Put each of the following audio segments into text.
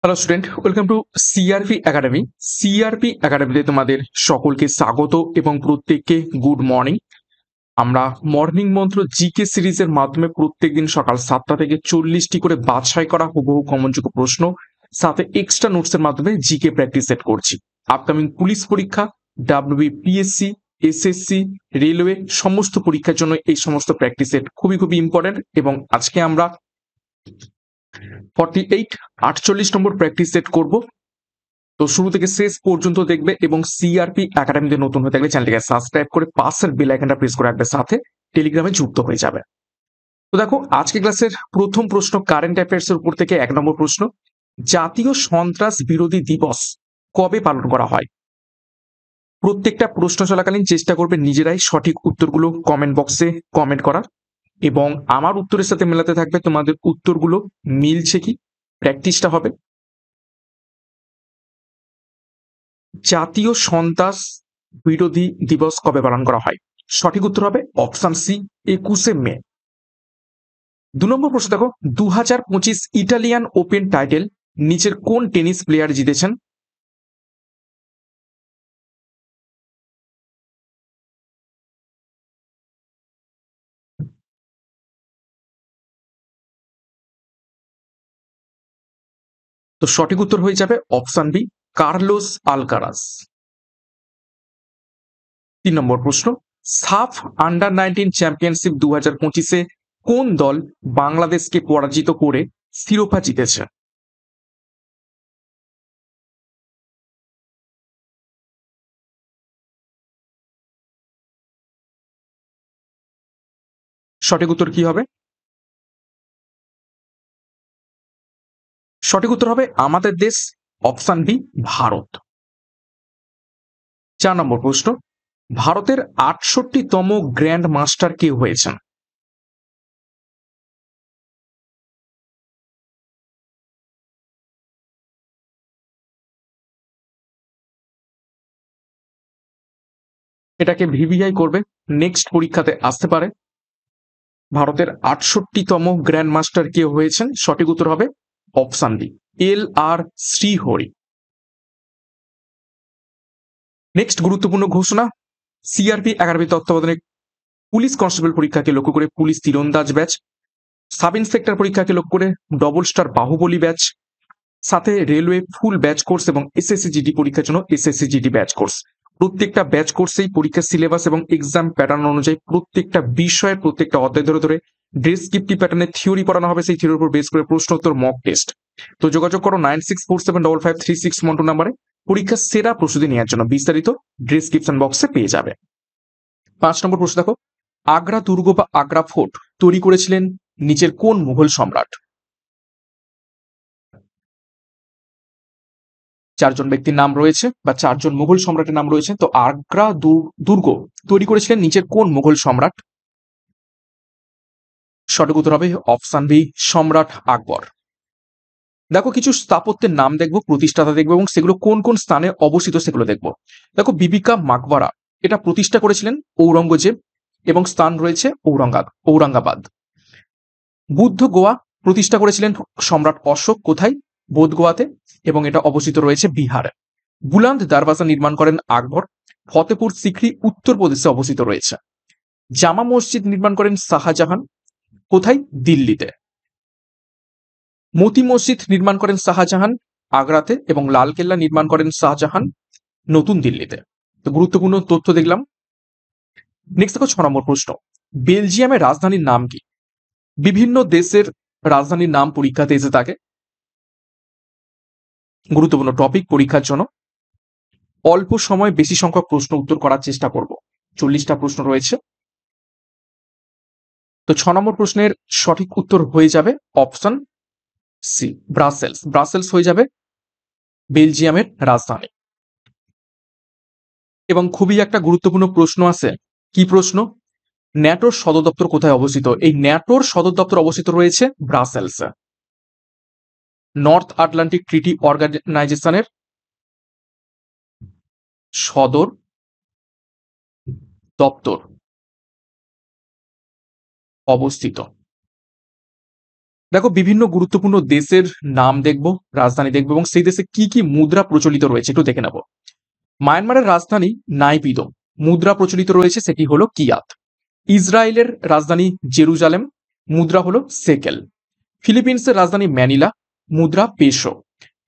Hello student, welcome to CRP academy. CRP একাডেমিতে তোমাদের সকলকে স্বাগত এবং প্রত্যেককে গুড মর্নিং। আমরা মর্নিং মন্ত্র জিকে সিরিজের মাধ্যমে প্রত্যেকদিন সকাল 7টা থেকে 40টি করে বাছাই করা হুবহু কমনযোগ্য প্রশ্ন, সাথে এক্সট্রা নোটসের মাধ্যমে জিকে প্র্যাকটিস সেট করছি। আপকামিং পুলিশ পরীক্ষা, ডাব্লিউবিপিএসসি, এসএসসি, রেলওয়ে সমস্ত পরীক্ষার জন্য এই সমস্ত প্র্যাকটিস সেট খুবই খুবই ইম্পর্টেন্ট। এবং আজকে আমরা 48 নম্বর প্র্যাকটিস সেট করব। তো শুরু থেকে শেষ পর্যন্ত দেখবে এবং সিআরপি একাডেমিতে নতুন হয়ে থাকলে চ্যানেলটিকে সাবস্ক্রাইব করে পাশের বেল আইকনটা প্রেস করে রাখবে, সাথে টেলিগ্রামে যুক্ত হয়ে যাবে। তো দেখো, আজকে ক্লাসের প্রথম প্রশ্ন কারেন্ট অ্যাফেয়ার্স এর উপর থেকে 1 নম্বর প্রশ্ন, জাতীয় সন্ত্রাস বিরোধী দিবস কবে পালন করা হয়? প্রত্যেকটা প্রশ্ন চলাকালীন চেষ্টা করবে নিজেরাই সঠিক উত্তরগুলো কমেন্ট বক্সে কমেন্ট করার, এবং আমার উত্তরের সাথে মেলাতে থাকবে তোমাদের উত্তরগুলো মিলছে কি, প্র্যাকটিসটা হবে। জাতীয় সন্ত্রাস বিরোধী দিবস কবে পালন করা হয়? সঠিক উত্তর হবে অপশন সি, 21শে মে। 2 নম্বর প্রশ্ন দেখো, 2025 ইটালিয়ান ওপেন টাইটেল নিচের কোন টেনিস প্লেয়ার জিতেছেন? তো সঠিক উত্তর হয়ে যাবে অপশন বি, কার্লোস আলকারাস। 3 নম্বর প্রশ্ন, সাফ আন্ডার 19 চ্যাম্পিয়নশিপ 2025-এ কোন দল বাংলাদেশকে পরাজিত করে শিরোপা জিতেছে? সঠিক উত্তর কি হবে? সঠিক উত্তর হবে আমাদের দেশ, অপশন বি, ভারত। 4 নম্বর প্রশ্ন, ভারতের 68তম গ্র্যান্ড মাস্টার কে হয়েছেন? এটাকে ভিভিআই করবে, নেক্সট পরীক্ষাতে আসতে পারে। ভারতের 68তম গ্র্যান্ড মাস্টার কে হয়েছেন? সঠিক উত্তর হবে option D, LR Shrihari. Next গুরুত্বপূর্ণ ঘোষণা, সিআরপি একাডেমি তত্ত্বাবধানে পুলিশ কনস্টেবল পরীক্ষাকে লক্ষ্য করে পুলিশ তীরন্দাজ ব্যাচ, সাব ইন্সপেক্টর পরীক্ষাকে লক্ষ্য করে ডবল স্টার বাহুবলী ব্যাচ, সাথে রেলওয়ে ফুল ব্যাচ কোর্স এবং এসএসসি পরীক্ষার জন্য এসএসসি ব্যাচ কোর্স। প্রত্যেকটা ব্যাচ কোর্সেই পরীক্ষার সিলেবাস এবং এক্সাম প্যাটার্ন অনুযায়ী প্রত্যেকটা বিষয়ের প্রত্যেকটা অধ্যায় ধরে ধরে ডেসক্রিপটিভ প্যাটার্নে থিওরি পড়ানো হবে, সেই থিওরির উপর বেস করে প্রশ্ন উত্তর মক টেস্ট। তো যোগাযোগ করো 9647553612 নাম্বারে পরীক্ষার সেরা প্রস্তুতি নেওয়ার জন্য। বিস্তারিত ডেসক্রিপশন বক্সে পেয়ে যাবে। 5 নম্বর প্রশ্ন দেখো, আগ্রা দুর্গ বা আগ্রা ফোর্ট তৈরি করেছিলেন নিচের কোন মুঘল সম্রাট? 4 জন ব্যক্তির নাম রয়েছে বা 4 জন মুঘল সম্রাটের নাম রয়েছে। তো আগ্রা দুর্গ তৈরি করেছিলেন নিচের কোন মুঘল সম্রাট? সঠিক উত্তর হবে অপশন বি, সম্রাট আকবর। দেখো, কিছু স্থাপত্যের নাম দেখবো, প্রতিষ্ঠাতা দেখবো এবং সেগুলো কোন কোন স্থানে অবস্থিত সেগুলো দেখবো। দেখো, বিবিকা মাকবারা এটা প্রতিষ্ঠা করেছিলেন ঔরঙ্গজেব এবং স্থান রয়েছে ঔরঙ্গাবাদ। বুদ্ধ গোয়া প্রতিষ্ঠা করেছিলেন সম্রাট অশোক, কোথায়? বোধগোয়াতে, এবং এটা অবস্থিত রয়েছে বিহারে। বুলান্দ দারওয়াজা নির্মাণ করেন আকবর, ফতেপুর সিক্রি উত্তরপ্রদেশে অবস্থিত রয়েছে। জামা মসজিদ নির্মাণ করেন শাহজাহান, কোথায়? দিল্লিতে। মতি মসজিদ নির্মাণ করেন শাহজাহান আগ্রাতে, এবং লালকেল্লা নির্মাণ করেন শাহজাহান নতুন দিল্লিতে। তো গুরুত্বপূর্ণ তথ্য দেখলাম। নেক্সট দেখো, 6 নম্বর প্রশ্ন, বেলজিয়ামের রাজধানীর নাম কি? বিভিন্ন দেশের রাজধানীর নাম পরীক্ষাতে এসে থাকে, গুরুত্বপূর্ণ টপিক পরীক্ষার জন্য। অল্প সময় বেশি সংখ্যক প্রশ্ন উত্তর করার চেষ্টা করব। 40টা প্রশ্ন রয়েছে। তো 6 নম্বর প্রশ্নের সঠিক উত্তর হয়ে যাবে অপশন সি, ব্রাসেলস। ব্রাসেলস হয়ে যাবে বেলজিয়ামের রাজধানী। এবং খুবই একটা গুরুত্বপূর্ণ প্রশ্ন আছে। কি প্রশ্ন? ন্যাটোর সদর দপ্তর কোথায় অবস্থিত? এই ন্যাটোর সদর দপ্তর অবস্থিত রয়েছে ব্রাসেলসে। নর্থ আটলান্টিক ট্রিটি অর্গানাইজেশনের সদর দপ্তর অবস্থিত দেখো বিভিন্ন গুরুত্বপূর্ণ দেশের নাম দেখবো, রাজধানী দেখবো এবং সেই দেশে কি কি মুদ্রা প্রচলিত রয়েছে একটু দেখে নেব। মায়ানমারের রাজধানী নাইপিদো, মুদ্রা প্রচলিত রয়েছে সেটি হলো কিয়াত। ইসরায়েলের রাজধানী জেরুজালেম, মুদ্রা হলো সেকেল। ফিলিপিন্সের রাজধানী ম্যানিলা, মুদ্রা পেসো।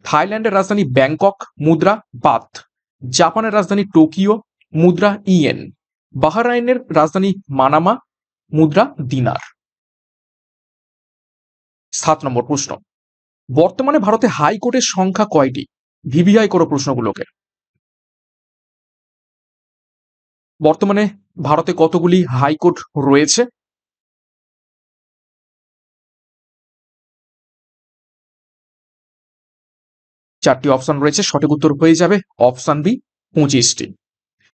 থাইল্যান্ডের রাজধানী ব্যাংকক, মুদ্রা বাথ। জাপানের রাজধানী টোকিও, মুদ্রা ইয়েন। বাহরাইনের রাজধানী মানামা, মুদ্রা দিনার। 7 নম্বর প্রশ্ন, বর্তমানে ভারতে হাইকোর্টের সংখ্যা কয়টি? ভিভিআই করো প্রশ্নগুলোকে। বর্তমানে ভারতে কতগুলি হাইকোর্ট রয়েছে? চারটি অপশন রয়েছে, সঠিক উত্তর হয়ে যাবে অপশন বি 25টি।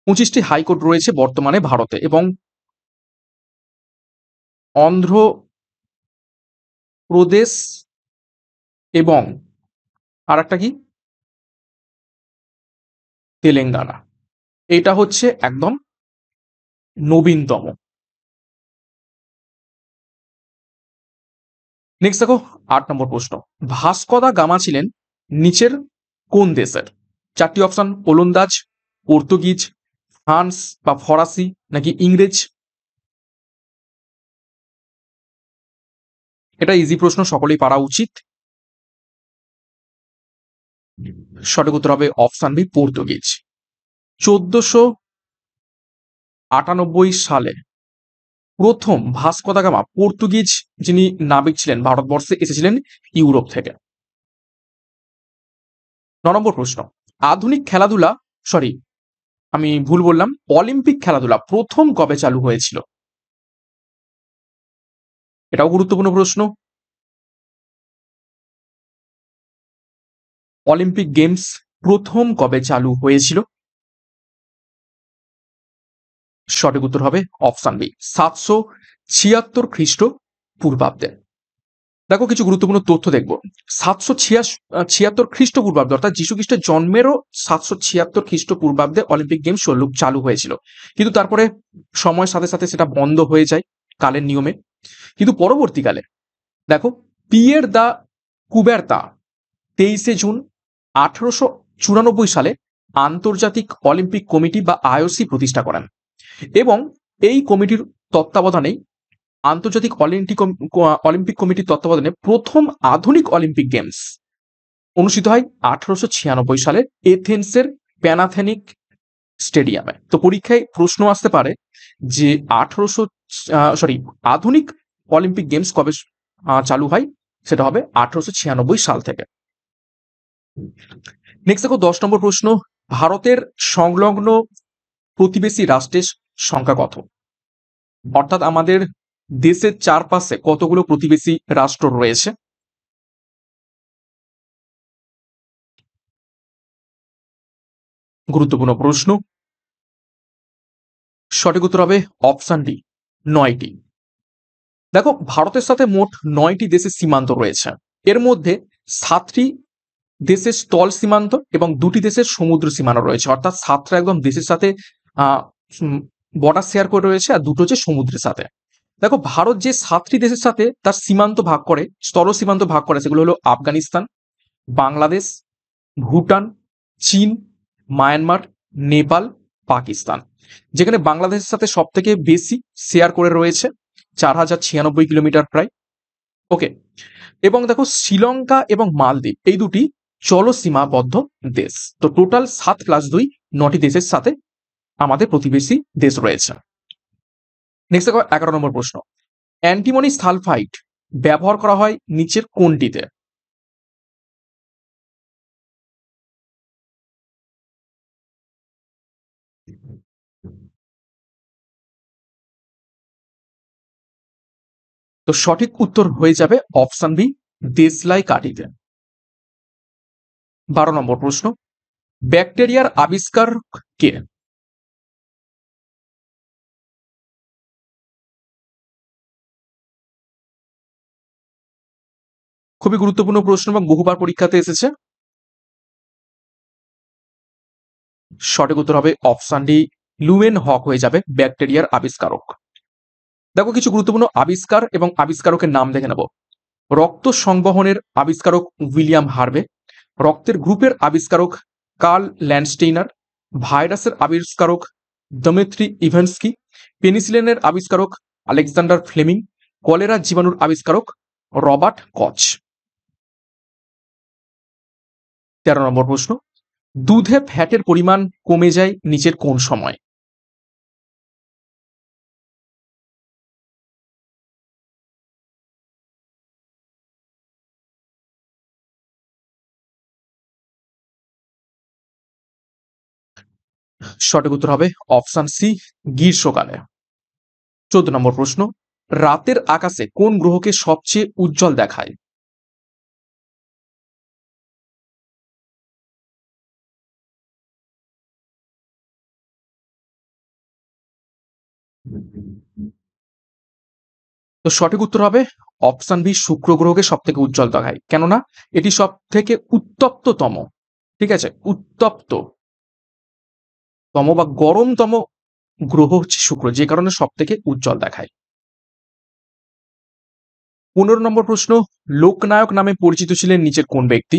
25টি হাইকোর্ট রয়েছে বর্তমানে ভারতে এবং অন্ধ্র প্রদেশ এবং আর একটা কি তেলেঙ্গানা, এটা হচ্ছে একদম নবীনতম। নেক্সট দেখো 8 নম্বর প্রশ্ন, ভাস্কো দা গামা ছিলেন নিচের কোন দেশের? চারটি অপশন, ওলন্দাজ, পর্তুগিজ, ফ্রান্স বা ফরাসি নাকি ইংরেজ। এটা ইজি প্রশ্ন, সকলেই পারা উচিত। সঠিক উত্তর হবে অপশন বি পর্তুগিজ। 1498 সালে প্রথম ভাস্কো দা গামা পর্তুগিজ যিনি নাবিক ছিলেন ভারতবর্ষে এসেছিলেন ইউরোপ থেকে। 9 নম্বর প্রশ্ন, আধুনিক খেলাধুলা সরি আমি ভুল বললাম, অলিম্পিক খেলাধুলা প্রথম কবে চালু হয়েছিল? এটাও গুরুত্বপূর্ণ প্রশ্ন। অলিম্পিক গেমস প্রথম কবে চালু হয়েছিল? সঠিক উত্তর হবে অপশন বি 776 খ্রিস্ট পূর্বাব্দে। দেখো কিছু গুরুত্বপূর্ণ তথ্য দেখবো। 776 খ্রিস্টপূর্বাব্দে অর্থাৎ যীশু খ্রিস্টের জন্মেরও 776 খ্রিস্টপূর্বাব্দে অলিম্পিক গেমস চালু হয়েছিল, কিন্তু তারপরে সময়ের সাথে সাথে সেটা বন্ধ হয়ে যায় কালের নিয়মে। কিন্তু পরবর্তীকালে দেখো পিয়ের দা কুবেরতা 23 জুন 1894 সালে আন্তর্জাতিক অলিম্পিক কমিটি বা আইওসি প্রতিষ্ঠা করেন এবং এই কমিটির তত্ত্বাবধানেই আন্তর্জাতিক অলিম্পিক কমিটির তত্ত্বাবধানে প্রথম আধুনিক অলিম্পিক গেমস অনুষ্ঠিত হয় 1896 সালের এথেন্সের প্যানাথেনিক স্টেডিয়ামে। তো পরীক্ষায় প্রশ্ন আসতে পারে যে আধুনিক অলিম্পিক গেমস কবে চালু হয়, সেটা হবে 1896 সাল থেকে। নেক্সট দেখো 10 নম্বর প্রশ্ন, ভারতের সংলগ্ন প্রতিবেশী রাষ্ট্রের সংখ্যা কত? অর্থাৎ আমাদের দেশের চারপাশে কতগুলো প্রতিবেশী রাষ্ট্র রয়েছে? গুরুত্বপূর্ণ প্রশ্ন। সঠিক উত্তর হবে অপশন ডি 9টি। দেখো ভারতের সাথে মোট 9টি দেশের সীমান্ত রয়েছে, এর মধ্যে 7টি দেশের স্থল সীমান্ত এবং 2টি দেশের সমুদ্র সীমানা রয়েছে, অর্থাৎ 7টা একদম দেশের সাথে বর্ডার শেয়ার করে রয়েছে আর 2টো যে সমুদ্রের সাথে। দেখো ভারত যে 7টি দেশের সাথে তার সীমান্ত ভাগ করে, স্থল সীমান্ত ভাগ করে, সেগুলো হলো আফগানিস্তান, বাংলাদেশ, ভুটান, চীন, মায়ানমার, নেপাল, পাকিস্তান। যেখানে বাংলাদেশের সাথে সব থেকে বেশি শেয়ার করে রয়েছে 4096 কিলোমিটার প্রায়। ওকে, এবং দেখো শ্রীলঙ্কা এবং মালদ্বীপ এই দুটি জলসীমাবদ্ধ দেশ। তো টোটাল 7+2 9টি দেশের সাথে আমাদের প্রতিবেশী দেশ রয়েছে। নেক্সট দেখো 11 নম্বর প্রশ্ন, অ্যান্টিমনি সালফাইড ব্যবহার করা হয় নিচের কোনটিতে? তো সঠিক উত্তর হয়ে যাবে অপশন বি দেশলাই কাঠিতে। 12 নম্বর প্রশ্ন, ব্যাকটেরিয়ার আবিষ্কার কে? খুবই গুরুত্বপূর্ণ প্রশ্ন এবং বহুবার পরীক্ষাতে এসেছে। সঠিক উত্তর হবে অপশন ডি লুয়েন হক হয়ে যাবে ব্যাকটেরিয়ার আবিষ্কারক। দেখো কিছু গুরুত্বপূর্ণ আবিষ্কার এবং আবিষ্কারকের নাম দেখে নেব। রক্ত সংবহনের আবিষ্কারক উইলিয়াম হার্ভে, রক্তের গ্রুপের আবিষ্কারক কার্ল ল্যান্ডস্টেইনার, ভাইরাসের আবিষ্কারক দমিত্রি ইভানস্কি, পেনিসিলিনের আবিষ্কারক আলেকজান্ডার ফ্লেমিং, কলেরা জীবাণুর আবিষ্কারক রবার্ট কচ। 13 নম্বর প্রশ্ন, দুধে ফ্যাটের পরিমাণ কমে যায় নিচের কোন সময়? সঠিক উত্তর হবে অপশন সি, গ্রীষ্মকালে। 14 নম্বর প্রশ্ন, রাতের আকাশে কোন গ্রহকে সবচেয়ে উজ্জ্বল দেখায়? তো সঠিক উত্তর হবে অপশন বি, শুক্র গ্রহকে সব থেকে উজ্জ্বল দেখায়, কেননা এটি সব থেকে উত্তপ্ততম, ঠিক আছে, উত্তপ্ততম বা গরমতম গ্রহ হচ্ছে শুক্র, যে কারণে সব থেকে উজ্জ্বল দেখায়। 15 নম্বর প্রশ্ন, লোকনায়ক নামে পরিচিত ছিলেন নিচের কোন ব্যক্তি?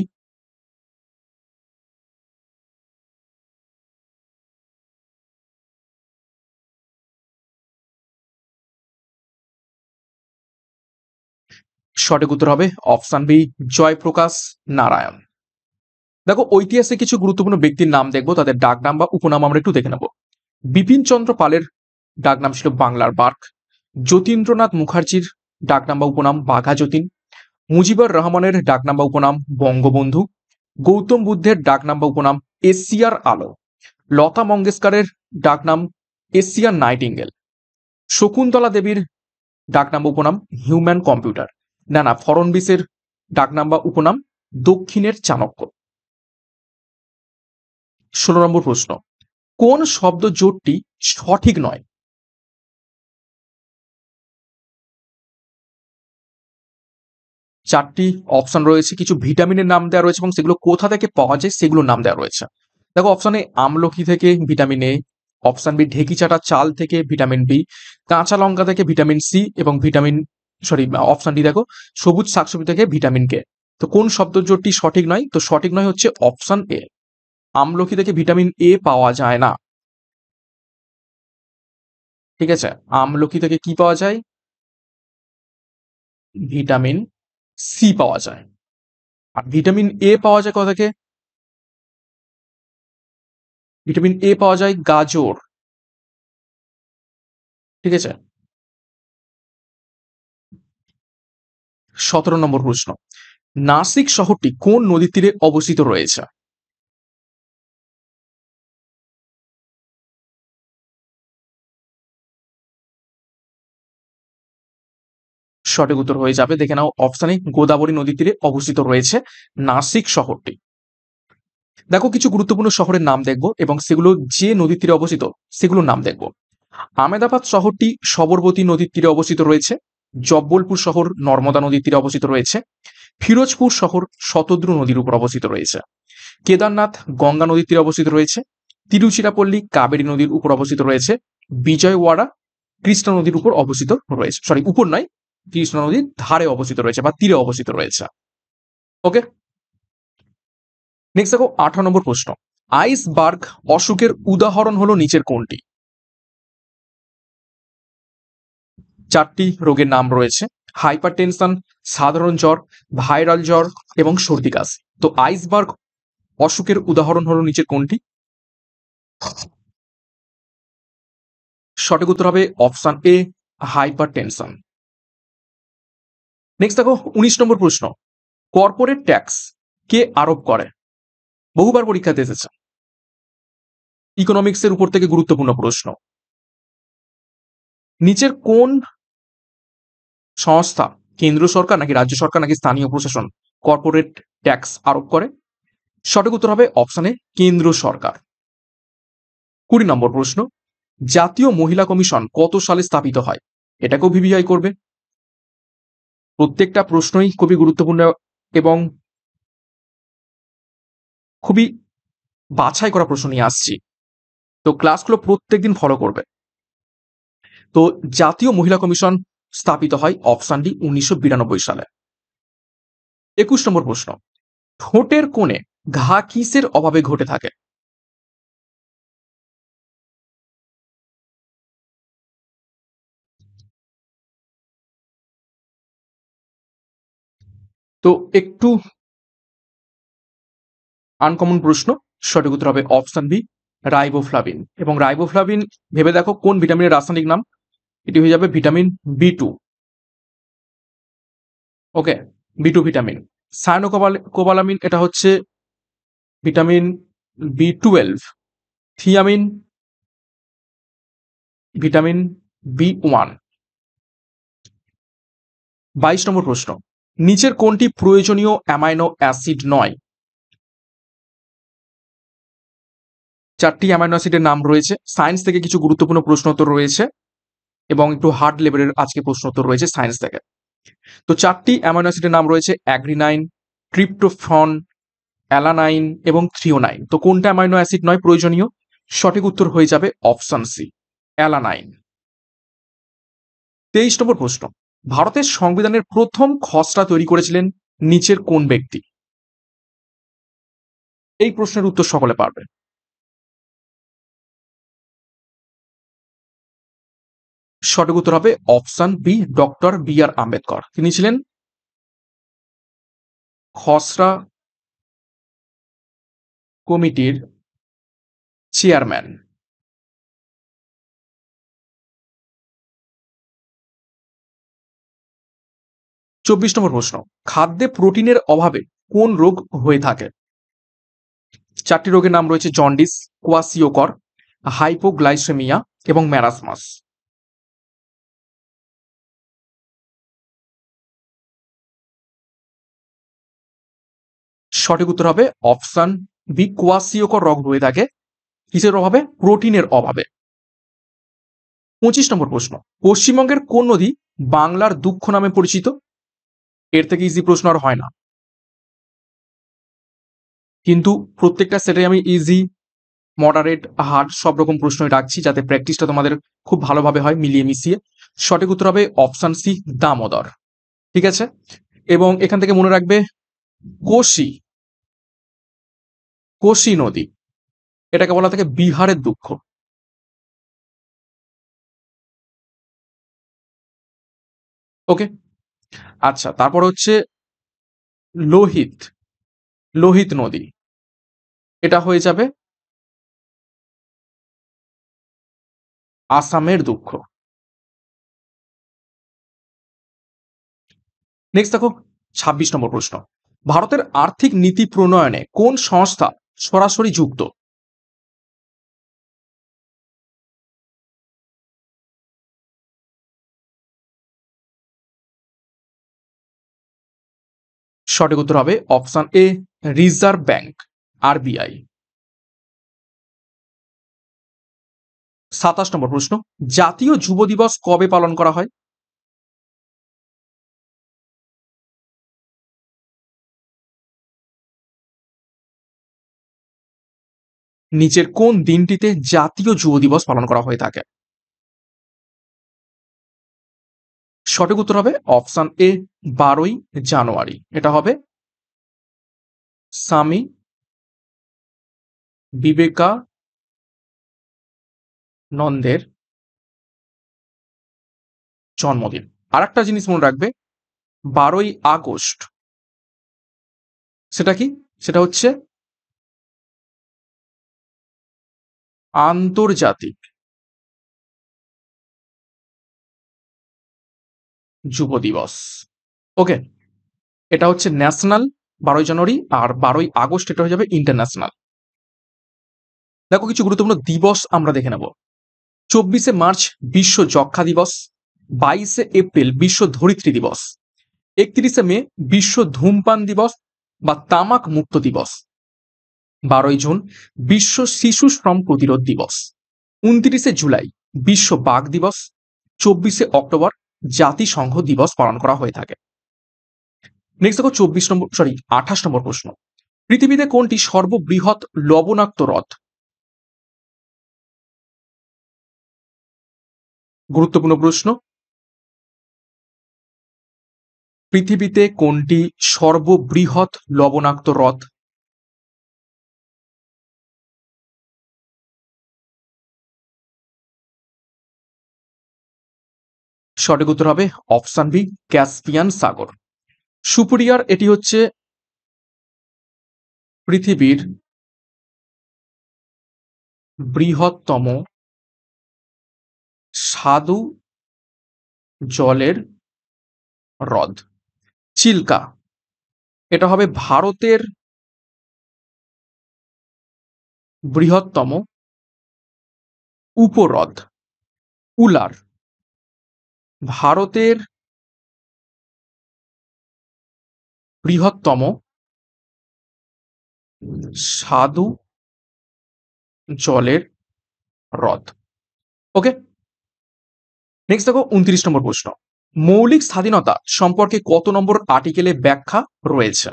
সঠিক উত্তর হবে অপশন বি, জয়প্রকাশ নারায়ণ। দেখো, ঐতিহাসিক কিছু গুরুত্বপূর্ণ ব্যক্তির নাম দেখবো, তাদের ডাকনাম বা উপনাম আমরা একটু দেখে নেব। বিপিন চন্দ্র পালের ডাকনাম ছিল বাংলার বার্ক। যতীন্দ্রনাথ মুখার্জির ডাকনাম বা উপনাম বাঘা যতীন। মুজিবুর রহমানের ডাকনাম বা উপনাম বঙ্গবন্ধু। গৌতম বুদ্ধের ডাকনাম বা উপনাম এশিয়ার আলো। লতা মঙ্গেশকরের ডাকনাম এশিয়ার নাইটিঙ্গেল। শকুন্তলা দেবীর ডাকনাম বা উপনাম হিউম্যান কম্পিউটার। নানা ফড়নবিসের ডাকনাম বা উপনাম দক্ষিণের চাণক্য। 16 নম্বর প্রশ্ন, কোন শব্দ জোটটি সঠিক নয়? চারটি অপশন রয়েছে, কিছু ভিটামিনের নাম দেওয়া রয়েছে এবং সেগুলো কোথা থেকে পাওয়া যায় সেগুলোর নাম দেওয়া রয়েছে। দেখো, অপশন এ আমলকি থেকে ভিটামিন এ, অপশন বি ঢেকি চাটা চাল থেকে ভিটামিন বি, কাঁচা লঙ্কা থেকে ভিটামিন সি এবং অপশন ডি দেখো, সবুজ শাকসবজি থেকে ভিটামিন কে। তো কোন শব্দ জোটটি সঠিক নয়? তো সঠিক নয় হচ্ছে অপশন এ, আমলকি থেকে ভিটামিন এ পাওয়া যায় না। ঠিক আছে, আমলকি থেকে কি পাওয়া যায়? ভিটামিন সি পাওয়া যায়। আর ভিটামিন এ পাওয়া যায় কোথা থেকে? ভিটামিন এ পাওয়া যায় গাজর। ঠিক আছে। 17 নম্বর প্রশ্ন, নাসিক শহরটি কোন নদীর তীরে অবস্থিত রয়েছে? সঠিক উত্তর হয়ে যাবে, দেখে নাও অপশানে গোদাবরী নদীর তীরে অবস্থিত রয়েছে নাসিক শহরটি। দেখো, কিছু গুরুত্বপূর্ণ শহরের নাম দেখব এবং সেগুলো যে নদীর তীরে অবস্থিত সেগুলোর নাম দেখব। আহমেদাবাদ শহরটি সবরমতী নদীর তীরে অবস্থিত রয়েছে। জব্বলপুর শহর নর্মদা নদীর তীরে অবস্থিত রয়েছে। ফিরোজপুর শহর শতদ্রু নদীর উপর অবস্থিত রয়েছে। কেদারনাথ গঙ্গা নদীর তীরে অবস্থিত রয়েছে। তিরুচিরাপল্লী কাবেরী নদীর উপর অবস্থিত রয়েছে। বিজয়ওয়াড়া কৃষ্ণা নদীর উপর অবস্থিত রয়েছে, উপর নয়, কৃষ্ণা নদীর ধারে অবস্থিত রয়েছে বা তীরে অবস্থিত রয়েছে। ওকে, নেক্সট দেখো 18 নম্বর প্রশ্ন, আইসবার্গ অসুখের উদাহরণ হলো নিচের কোনটি? চারটি রোগের নাম রয়েছে, হাইপারটেনশন, সাধারণ জ্বর, ভাইরাল জ্বর এবং সর্দি কাশি। তো আইসবার্গ অসুখের উদাহরণ হলো নিচের কোনটি? সঠিক উত্তর হবে অপশন এ, হাইপারটেনশন। নেক্সট দেখো 19 নম্বর প্রশ্ন, কর্পোরেট ট্যাক্স কে আরোপ করে? বহুবার পরীক্ষাতে এসেছে, ইকোনমিক্স এর উপর থেকে গুরুত্বপূর্ণ প্রশ্ন। নিচের কোন সংস্থা, কেন্দ্র সরকার নাকি রাজ্য সরকার নাকি স্থানীয় প্রশাসন, কর্পোরেট ট্যাক্স আরোপ করে? সঠিক উত্তর হবে অপশনে কেন্দ্র সরকার। 20 নম্বর প্রশ্ন, জাতীয় মহিলা কমিশন কত সালে স্থাপিত হয়? এটাকেও ভিভিআই করবে। প্রত্যেকটা প্রশ্নই খুবই গুরুত্বপূর্ণ এবং খুবই বাছাই করা প্রশ্ন নিয়ে আসছি, তো ক্লাসগুলো প্রত্যেকদিন ফলো করবে। তো জাতীয় মহিলা কমিশন স্থাপিত হয় অপশন ডি 1992 সালে। 21 নম্বর প্রশ্ন, ঠোঁটের কোণে ঘা কিসের অভাবে ঘটে থাকে? তো একটু আনকমন প্রশ্ন, সঠিক উত্তর হবে অপশন বি, রাইবোফ্লাভিন। এবং রাইবোফ্লাভিন ভেবে দেখো কোন ভিটামিনের রাসায়নিক নাম, এটি হয়ে যাবে vitamin B two. Okay, B two vitamin. Cyanocobalamin এটা হচ্ছে vitamin B 12। Thiamine vitamin B 1। 22 number প্রশ্ন, নিচের কোনটি প্রয়োজনীয় অ্যামাইনো অ্যাসিড নয়? চারটি অ্যামাইনো অ্যাসিডের নাম রয়েছে, সায়েন্স থেকে কিছু গুরুত্বপূর্ণ প্রশ্নোত্তর রয়েছে এবং একটু হার্ড লেভেলের আজকে প্রশ্নোত্তর রয়েছে সায়েন্স থেকে। তো চারটি অ্যামাইনো অ্যাসিডের নাম রয়েছে অ্যাগ্রিনাইন, ট্রিপ্টোফন, অ্যালানাইন এবং থ্রিওনাইন। তো কোনটা অ্যামাইনো অ্যাসিড নয় প্রয়োজনীয়? সঠিক উত্তর হয়ে যাবে অপশন সি, অ্যালানাইন। 23 নম্বর প্রশ্ন, ভারতের সংবিধানের প্রথম খসড়া তৈরি করেছিলেন নিচের কোন ব্যক্তি? এই প্রশ্নের উত্তর সকলে পারবে। সঠিক উত্তর হবে অপশন বি, ডক্টর বি আর আম্বেদকর। তিনি ছিলেন খসড়া কমিটির চেয়ারম্যান। 24 নম্বর প্রশ্ন, খাদ্যে প্রোটিনের অভাবে কোন রোগ হয়ে থাকে? চারটি রোগের নাম রয়েছে জন্ডিস, কোয়াসিওকর, হাইপোগ্লাইসেমিয়া এবং ম্যারাসমাস। সঠিক উত্তর হবে অপশন বি, কোয়াসিওকর রোগ হয়ে থাকে কিসের অভাবে? প্রোটিনের অভাবে। 25 নম্বর প্রশ্ন, পশ্চিমবঙ্গের কোন নদী বাংলার দুঃখ নামে পরিচিত? এর থেকে ইজি প্রশ্ন আর হয় না, কিন্তু প্রত্যেকটা সেটে আমি ইজি, মডারেট, হার্ড সব রকম প্রশ্নই রাখছি যাতে প্র্যাকটিসটা তোমাদের খুব ভালোভাবে হয় মিলিয়ে মিশিয়ে। সঠিক উত্তর হবে অপশন সি, দামোদর। ঠিক আছে, এবং এখান থেকে মনে রাখবে কোশি, কোশি নদী, এটাকে বলা থাকে বিহারের দুঃখ। ওকে, আচ্ছা, তারপর হচ্ছে লোহিত, লোহিত নদী, এটা হয়ে যাবে আসামের দুঃখ। নেক্সট দেখো 26 নম্বর প্রশ্ন, ভারতের আর্থিক নীতি প্রণয়নে কোন সংস্থা সরাসরি যুক্ত? সঠিক উত্তর হবে option A, reserve bank, RBI. 27 নম্বর প্রশ্ন, জাতীয় যুব দিবস কবে পালন করা হয়? নিচের কোন দিনটিতে জাতীয় যুব দিবস পালন করা হয়ে থাকে? সঠিক উত্তর হবে অপশন এ, 12ই জানুয়ারি। এটা হবে স্বামী বিবেকানন্দের জন্মদিন। আর একটা জিনিস মনে রাখবে, 12ই আগস্ট, সেটা কি? সেটা হচ্ছে আন্তর্জাতিক যুব দিবস। ওকে, এটা হচ্ছে ন্যাশনাল 12ই জানুয়ারি, আর 12ই আগস্ট এটা হয়ে যাবে ইন্টারন্যাশনাল। দেখো কিছু গুরুত্বপূর্ণ দিবস আমরা দেখে নেব। 24শে মার্চ বিশ্ব যক্ষ্মা দিবস, 22শে এপ্রিল বিশ্ব ধরিত্রী দিবস, 31শে মে বিশ্ব ধূমপান দিবস বা তামাক মুক্ত দিবস, 12ই জুন বিশ্ব শিশু শ্রম প্রতিরোধ দিবস, 29শে জুলাই বিশ্ব বাঘ দিবস, 24শে অক্টোবর জাতিসংঘ দিবস পালন করা হয়ে থাকে। নেক্সট দেখো 28 নম্বর প্রশ্ন, পৃথিবীতে কোনটি সর্ববৃহৎ লবণাক্ত হ্রদ? গুরুত্বপূর্ণ প্রশ্ন। পৃথিবীতে কোনটি সর্ববৃহৎ লবণাক্ত হ্রদ? সঠিক উত্তর হবে অপশন বি, ক্যাসপিয়ান সাগর। সুপিরিয়র এটি হচ্ছে পৃথিবীর বৃহত্তম স্বাদু জলের হ্রদ। চিল্কা এটা হবে ভারতের বৃহত্তম উপহ্রদ। উলার ভারতের বৃহত্তম স্বাদু জলের হ্রদ। ওকে, নেক্সট দেখো 29 নম্বর প্রশ্ন। মৌলিক স্বাধীনতা সম্পর্কে কত নম্বর আর্টিকেলে ব্যাখ্যা রয়েছে?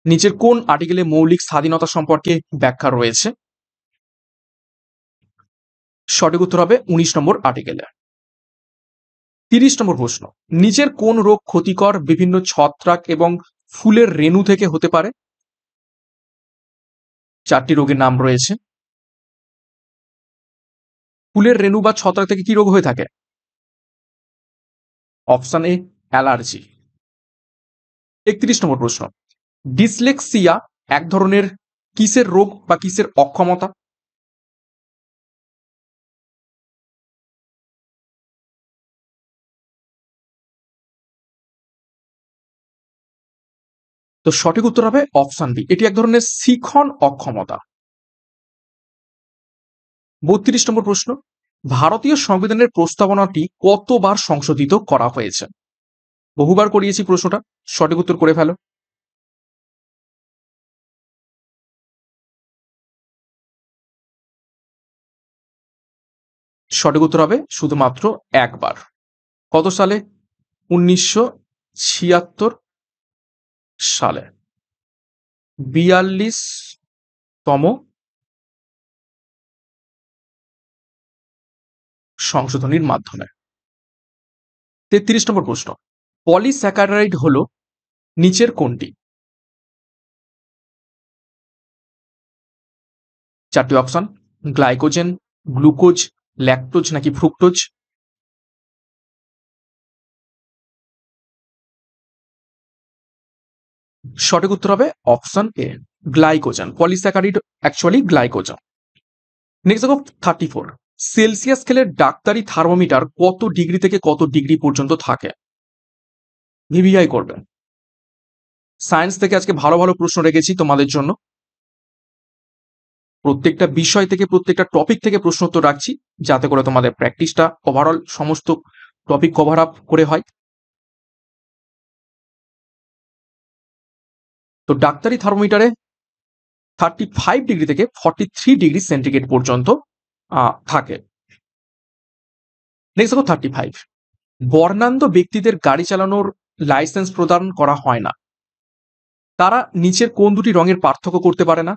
নিচের কোন আর্টিকেলে মৌলিক স্বাধীনতা সম্পর্কে ব্যাখ্যা রয়েছে? সঠিক উত্তর হবে 19 নম্বর আর্টিকেলে। 30 নম্বর প্রশ্ন। নিচের কোন রোগ ক্ষতিকর বিভিন্ন ছত্রাক এবং ফুলের রেণু থেকে হতে পারে? চারটি রোগের নাম রয়েছে। ফুলের রেণু বা ছত্রাক থেকে কি রোগ হয়ে থাকে? Option A, allergy. 31 নম্বর প্রশ্ন। ডিসলেক্সিয়া এক ধরনের কিসের রোগ বা কিসের অক্ষমতা? তো সঠিক উত্তর হবে অপশন বি, এটি এক ধরনের শিখন অক্ষমতা। 32 নম্বর প্রশ্ন। ভারতীয় সংবিধানের প্রস্তাবনাটি কতবার সংশোধিত করা হয়েছে? বহুবার করিয়েছি প্রশ্নটা, সঠিক উত্তর করে ফেলো। সঠিক উত্তর হবে শুধুমাত্র একবার। কত সালে? 1976 সালে 42তম সংশোধনীর মাধ্যমে। 33 নম্বর প্রশ্ন। পলিস্যাকারাইড হলো নিচের কোনটি? চারটি অপশন, গ্লাইকোজেন, গ্লুকোজ, ল্যাকটোজ নাকি ফ্রুক্টোজ? সঠিক উত্তর হবে option A, glycogen. Polysaccharide actually glycogen. Next দেখো 34। সেলসিয়াস স্কেলের ডাক্তারি থার্মোমিটার কত ডিগ্রি থেকে কত ডিগ্রি পর্যন্ত থাকে? ভিভিআই করবে। সায়েন্স থেকে আজকে ভালো ভালো প্রশ্ন রেখেছি তোমাদের জন্য। প্রত্যেকটা বিষয় থেকে প্রত্যেকটা টপিক থেকে প্রশ্ন উত্তর রাখছি, যাতে করে তোমাদের প্র্যাকটিসটা ওভারঅল সমস্ত টপিক কভার আপ করে হয়। তো ডাক্তারি থার্মোমিটারে 35 ডিগ্রি থেকে 43 ডিগ্রি সেন্টিগ্রেড পর্যন্ত থাকে। নেক্সট দেখো 35। বর্ণান্ধ ব্যক্তিদের গাড়ি চালানোর লাইসেন্স প্রদান করা হয় না। তারা নিচের কোন দুটি রঙের পার্থক্য করতে পারে না?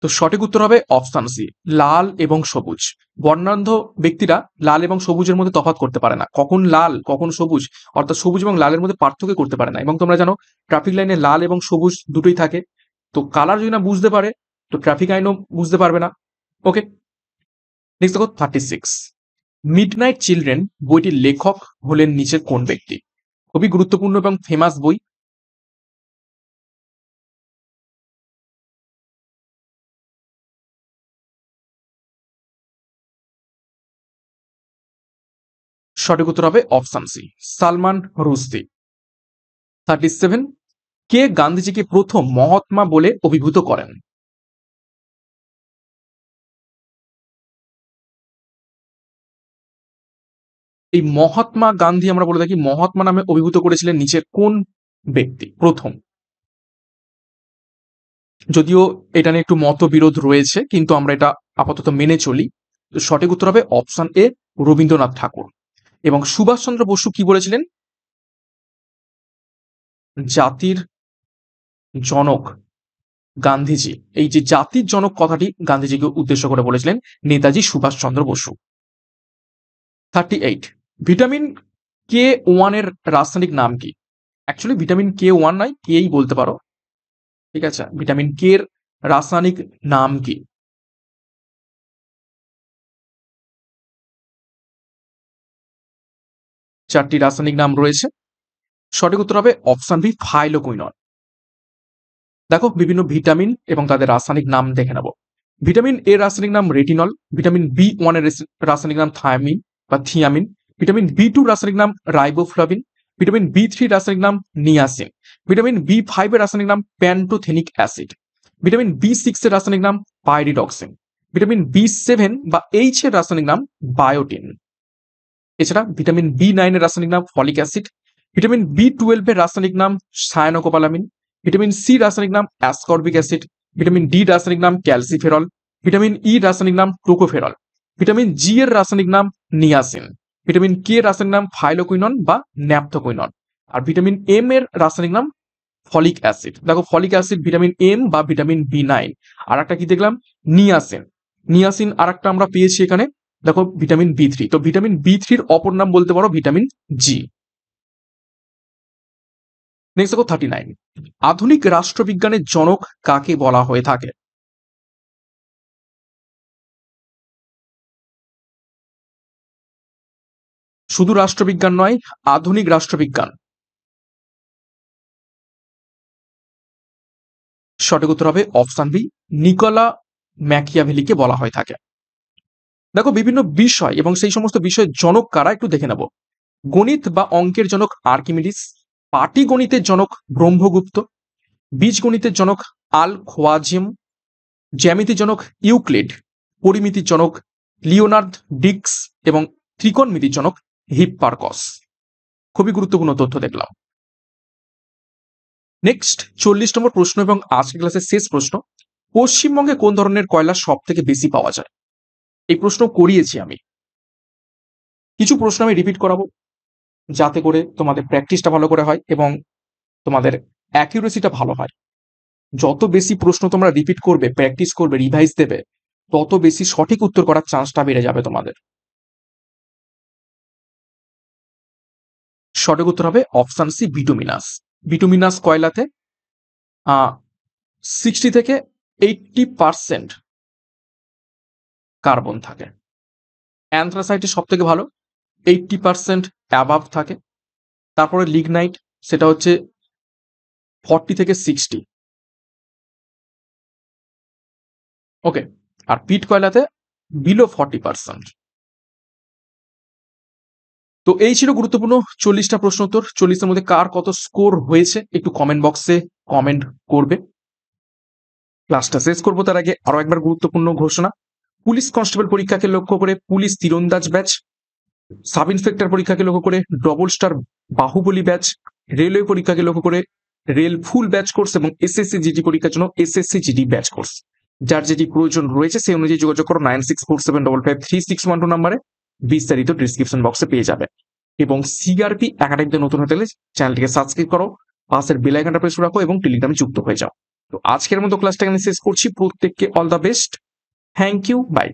তো সঠিক উত্তর হবে অপশন সি, লাল এবং সবুজ। বর্ণান্ধ ব্যক্তিরা লাল এবং সবুজের মধ্যে তফাৎ করতে পারে না, কখন লাল কখন সবুজ, অর্থাৎ সবুজ এবং লালের মধ্যে পার্থক্য করতে পারে না। এবং তোমরা জানো ট্রাফিক লাইনে লাল এবং সবুজ দুটোই থাকে। তো কালার যদি না বুঝতে পারে, তো ট্রাফিক আইনও বুঝতে পারবে না। ওকে, নেক্সট দেখো 36। মিডনাইট চিলড্রেন বইটির লেখক হলেন নিচের কোন ব্যক্তি? খুবই গুরুত্বপূর্ণ এবং ফেমাস বই। সঠিক উত্তর হবে অপশন সি, সালমান রুশদি। 37। কে গান্ধীজিকে প্রথম মহাত্মা বলে অভিভূত করেন? এই মহাত্মা গান্ধী আমরা বলে থাকি, মহাত্মা নামে অভিভূত করেছিলেন নিচের কোন ব্যক্তি প্রথম? যদিও এটা নিয়ে একটু মতবিরোধ রয়েছে, কিন্তু আমরা এটা আপাতত মেনে চলি। তো সঠিক উত্তর হবে অপশন এ, রবীন্দ্রনাথ ঠাকুর। এবং সুভাষচন্দ্র বসু কি বলেছিলেন? জাতির জনক গান্ধীজি, এই যে জাতির জনক কথাটি গান্ধীজিকে উদ্দেশ্য করে বলেছিলেন নেতাজি সুভাষচন্দ্র বসু। 38, ভিটামিন K1 এর রাসায়নিক নাম কি? অ্যাকচুয়ালি ভিটামিন K1 নয়, কেই বলতে পারো, ঠিক আছে। ভিটামিন কে এর রাসায়নিক নাম কি? চারটি রাসায়নিক নাম রয়েছে। সঠিক উত্তর হবে অপশন বি, ফাইলোকুইনন। দেখো বিভিন্ন ভিটামিন এবং তাদের রাসায়নিক নাম দেখে নেব। ভিটামিন এ রাসায়নিক নাম রেটিনল, ভিটামিন B1 এর রাসায়নিক নাম থায়ামিন বা থিয়ামিন, ভিটামিন B2 রাসায়নিক নাম রাইবোফ্লাভিন, ভিটামিন B3 রাসায়নিক নাম নিয়াসিন, ভিটামিন B5 এর রাসায়নিক নাম প্যান্টোথেনিক অ্যাসিড, ভিটামিন B6 এর রাসায়নিক নাম পাইরিডক্সিন, ভিটামিন B7 বা H এর রাসায়নিক নাম বায়োটিন। এছাড়া ভিটামিন B9 এর রাসায়নিক নাম ফলিক অ্যাসিড, ভিটামিন B12 এর রাসায়নিক নাম সায়ানোকোবালামিন, ভিটামিন সি রাসায়নিক নাম অ্যাসকর্বিক অ্যাসিড, ভিটামিন ডি রাসায়নিক নাম ক্যালসিফেরল, ভিটামিন ই রাসায়নিক নাম টোকোফেরল, ভিটামিন জি এর রাসায়নিক নাম নিয়াসিন, ভিটামিন কে রাসায়নিক নাম ফাইলোকুইনন বা ন্যাপথোকুইনন, আর ভিটামিন এম এর রাসায়নিক নাম ফলিক অ্যাসিড। দেখো ফলিক অ্যাসিড ভিটামিন এম বা ভিটামিন B9। আর একটা কি দেখলাম, নিয়াসিন। নিয়াসিন আর একটা আমরা পেয়েছি এখানে, দেখো ভিটামিন B3। তো ভিটামিন B3 অপর নাম বলতে পারো ভিটামিন জি। নেক্সট দেখো 39, আধুনিক রাষ্ট্রবিজ্ঞানের জনক কাকে বলা হয়ে থাকে? শুধু রাষ্ট্রবিজ্ঞান নয়, আধুনিক রাষ্ট্রবিজ্ঞান। সঠিক উত্তর হবে অপশন বি, নিকোলা ম্যাকিয়াভেলিকে বলা হয়ে থাকে। দেখো বিভিন্ন বিষয় এবং সেই সমস্ত বিষয়ের জনক কারা একটু দেখে নেব। গণিত বা অঙ্কের জনক আর্কিমিডিস, পাটিগণিতের জনক ব্রহ্মগুপ্ত, বীজগণিতের জনক আল খোয়াজিম, জ্যামিতির জনক ইউক্লিড, পরিমিতির জনক লিওনার্দ ডিক্স এবং ত্রিকোণমিতির জনক হিপ্পারকস। খুবই গুরুত্বপূর্ণ তথ্য দেখলাম। নেক্সট 40 নম্বর প্রশ্ন এবং আজকের ক্লাসের শেষ প্রশ্ন, পশ্চিমবঙ্গে কোন ধরনের কয়লা সব থেকে বেশি পাওয়া যায়? এই প্রশ্ন করিয়েছি আমি, কিছু প্রশ্ন আমি রিপিট করাবো যাতে করে তোমাদের প্র্যাকটিসটা ভালো করে হয় এবং তোমাদের অ্যাকিউরেসিটা ভালো হয়। যত বেশি প্রশ্ন তোমরা রিপিট করবে, প্র্যাকটিস করবে, রিভাইজ দেবে, তত বেশি সঠিক উত্তর করার চান্সটা বেড়ে যাবে তোমাদের। সঠিক উত্তর হবে অপশন সি, বিটুমিনাস। বিটুমিনাস কয়লাতে 60 থেকে 80% কার্বন থাকে। অ্যান্থ্রাসাইটে সব থেকে ভালো, 80% অ্যাবাভ থাকে। তারপরে লিগনাইট, সেটা হচ্ছে 40 থেকে 60। ওকে, আর পিট কয়লাতে বিলো 40%। তো এই ছিল গুরুত্বপূর্ণ 40টা প্রশ্ন উত্তর। 40-এর মধ্যে কার কত স্কোর হয়েছে একটু কমেন্ট বক্সে কমেন্ট করবে। ক্লাসটা শেষ করবো তার আগে আরো একবার গুরুত্বপূর্ণ ঘোষণা, পুলিশ কনস্টেবল পরীক্ষাকে লক্ষ্য করে পুলিশ তীরন্দাজ ব্যাচ, সাব ইন্সপেক্টর পরীক্ষাকে লক্ষ্য করে double star Baahubali batch, railway পরীক্ষাকে লক্ষ্য করে রেল ফুল ব্যাচ কোর্স এবং এসএসসি জিডি পরীক্ষার জন্য এসএসসি জিডি ব্যাচ কোর্স। যার যেটি প্রয়োজন রয়েছে সেই অনুযায়ী যোগাযোগ করো 9647553612 নম্বরে, বিস্তারিত ডিসক্রিপশন বক্সে পেয়ে যাবে। এবং সিআরপি একাডেমিতে নতুন হতে গেলে চ্যানেলটিকে সাবস্ক্রাইব করো, পাশের বেল আইকনটা প্রেস রাখো এবং টেলিগ্রামে যুক্ত হয়ে যাও। তো আজকের মতো ক্লাসটা এখানে শেষ করছি। প্রত্যেককে all the best, thank you, by.